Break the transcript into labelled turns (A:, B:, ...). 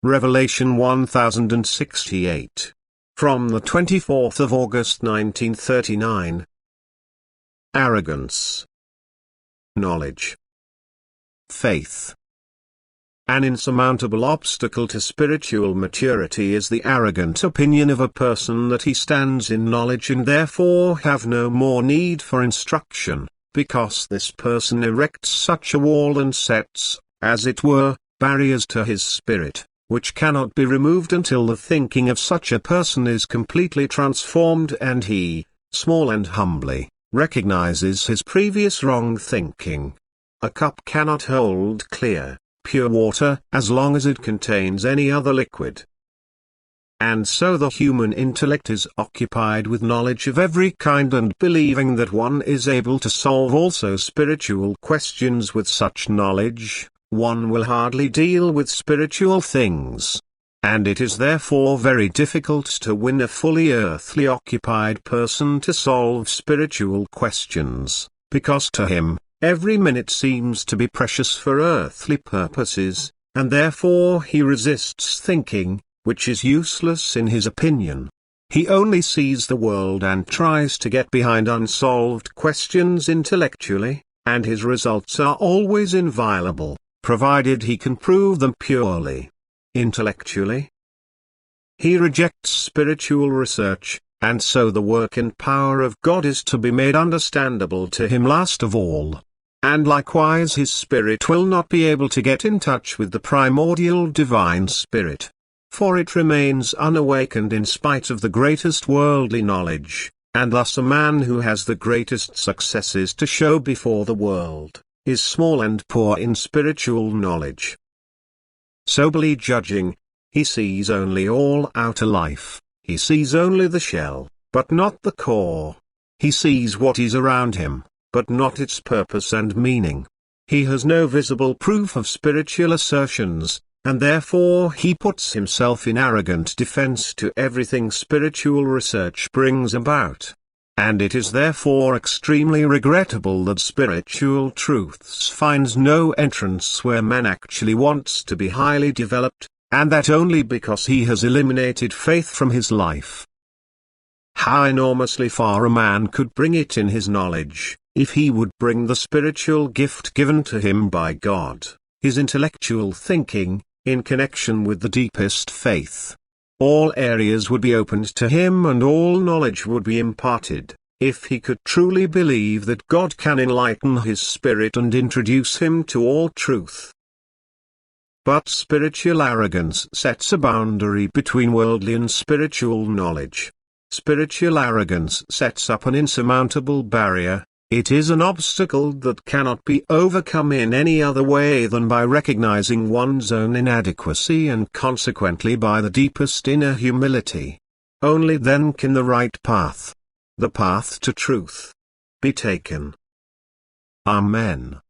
A: Revelation 1068. From the 24th of August 1939. Arrogance. Knowledge. Faith. An insurmountable obstacle to spiritual maturity is the arrogant opinion of a person that he stands in knowledge and therefore have no more need for instruction, because this person erects such a wall and sets, as it were, barriers to his spirit, which cannot be removed until the thinking of such a person is completely transformed and he, small and humbly, recognizes his previous wrong thinking. A cup cannot hold clear, pure water as long as it contains any other liquid. And so the human intellect is occupied with knowledge of every kind and believing that one is able to solve also spiritual questions with such knowledge, one will hardly deal with spiritual things. And it is therefore very difficult to win a fully earthly occupied person to solve spiritual questions, because to him, every minute seems to be precious for earthly purposes, and therefore he resists thinking, which is useless in his opinion. He only sees the world and tries to get behind unsolved questions intellectually, and his results are always inviolable, provided he can prove them purely intellectually. He rejects spiritual research, and so the work and power of God is to be made understandable to him last of all. And likewise his spirit will not be able to get in touch with the primordial divine spirit, for it remains unawakened in spite of the greatest worldly knowledge, and thus a man who has the greatest successes to show before the world, is small and poor in spiritual knowledge. Soberly judging, he sees only all outer life, he sees only the shell, but not the core. He sees what is around him, but not its purpose and meaning. He has no visible proof of spiritual assertions, and therefore he puts himself in arrogant defense to everything spiritual research brings about. And it is therefore extremely regrettable that spiritual truths finds no entrance where man actually wants to be highly developed, and that only because he has eliminated faith from his life. How enormously far a man could bring it in his knowledge, if he would bring the spiritual gift given to him by God, his intellectual thinking, in connection with the deepest faith. All areas would be opened to him and all knowledge would be imparted, if he could truly believe that God can enlighten his spirit and introduce him to all truth. But spiritual arrogance sets a boundary between worldly and spiritual knowledge. Spiritual arrogance sets up an insurmountable barrier. It is an obstacle that cannot be overcome in any other way than by recognizing one's own inadequacy and consequently by the deepest inner humility. Only then can the right path, the path to truth, be taken. Amen.